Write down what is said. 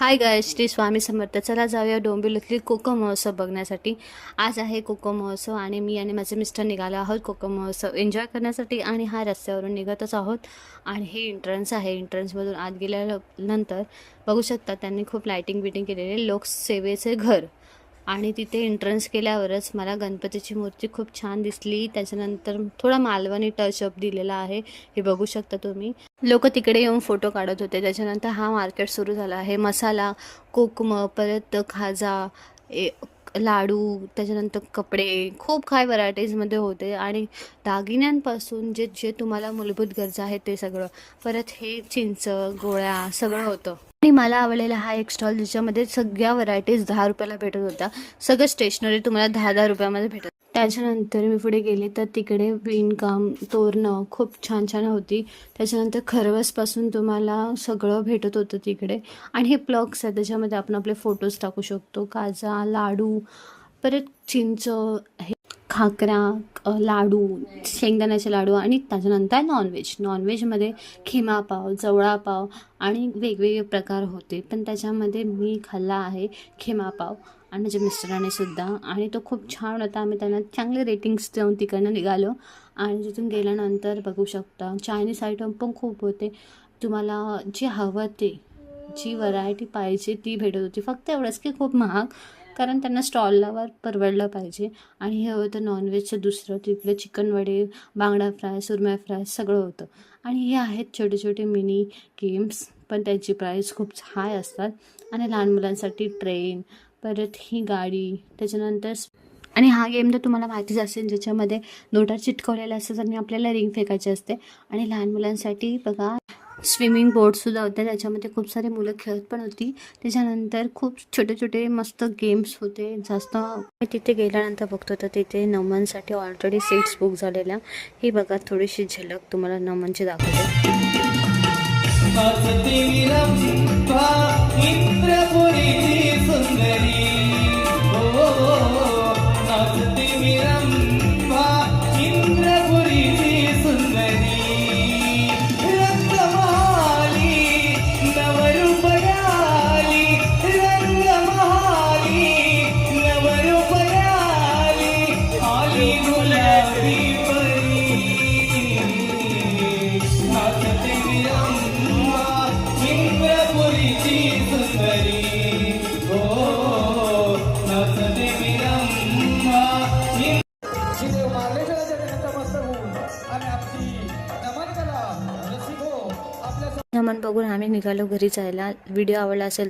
हाय गाय, श्री स्वामी समर्थ. चला जाऊया डोंबिवलीतली कोकम महोत्सव बघण्यासाठी. आज आहे कोकम महोत्सव आणि मी आणि माझे मिस्टर निघालो आहोत कोकम महोत्सव एन्जॉय करण्यासाठी. आणि हा रस्त्यावरून निघतच आहोत आणि हे एंट्रन्स आहे. एंट्रन्समधून आत गेल्यानंतर बघू शकता त्यांनी खूप लायटिंग बिटिंग केलेले लोकसेवेचे घर. आणि तिथे एंट्रन्स केल्यावरच मला गणपतीची मूर्ती खूप छान दिसली. त्याच्यानंतर थोडा मालवणी टचअप दिलेला आहे, हे बघू शकता तुम्ही. लोक तिकडे येऊन फोटो काढत होते. त्याच्यानंतर हा मार्केट सुरू झाला आहे. मसाला, कोकम, परत खाजा, लाडू, त्याच्यानंतर कपडे, खूप काही व्हरायटीजमध्ये होते. आणि दागिन्यांपासून जे जे तुम्हाला मूलभूत गरजा आहेत ते सगळं, परत हे चिंच, गोळ्या सगळं होतं. आणि मला आवडलेला हा एक स्टॉल ज्याच्यामध्ये सगळ्या व्हरायटीज 10 रुपयाला भेटत होत्या. सगळं स्टेशनरी तुम्हाला 10-10 रुपयामध्ये भेटत. त्याच्यानंतर मी पुढे गेले तर तिकडे विणकाम, तोरणं खूप छान छान होती. त्याच्यानंतर खरवसपासून तुम्हाला सगळं भेटत होतं तिकडे. आणि हे प्लग्स आहे, त्याच्यामध्ये आपण आपले फोटोज टाकू शकतो. काजा, लाडू, परत चिंच, हे खाकरा, लाडू, शेंगदाण्याचे लाडू. आणि त्याच्यानंतर नॉनव्हेजमध्ये खिमा पाव, जवळा पाव आणि वेगवेगळे प्रकार होते. पण त्याच्यामध्ये मी खाल्ला आहे खिमा पाव आणि माझ्या मिस्टराने सुद्धा, आणि तो खूप छान होता. आम्ही त्यांना चांगले रेटिंग्स देऊन तिकडनं निघालो. आणि तिथून गेल्यानंतर बघू शकता चायनीज आयटम पण खूप होते. तुम्हाला जे हवं ते, जी व्हरायटी पाहिजे ती भेटत होती. फक्त एवढंच की खूप महाग, कारण त्यांना स्टॉलवर परवडलं पाहिजे. आणि हे होतं नॉनव्हेजचं दुसरं. तिकडे चिकन वडे, बांगडा फ्राय, सुरमई फ्राय सगळं होतं. आणि हे आहेत छोटे छोटे मिनी गेम्स, पण त्याची प्राईस खूप हाय असतात. आणि लहान मुलांसाठी ट्रेन, परत ही गाडी, त्याच्यानंतर आणि हा गेम तर तुम्हाला माहितीच असेल, ज्याच्यामध्ये नोटा चिटकवलेल्या असतात आणि आपल्याला रिंग फेकायची असते. आणि लहान मुलांसाठी बघा स्विमिंग बोर्डसुद्धा होते, त्याच्यामध्ये खूप सारे मुलं खेळत पण होती. त्याच्यानंतर खूप छोटे छोटे मस्त गेम्स होते. जास्त मी तिथे गेल्यानंतर बघतो तर तिथे नमनसाठी ऑलरेडी सीट्स बुक झालेल्या. ही बघा थोडीशी झलक तुम्हाला नमनची दाखवते. नमन बघून आम्ही निघालो घरी जायला. व्हिडिओ आवडला असेल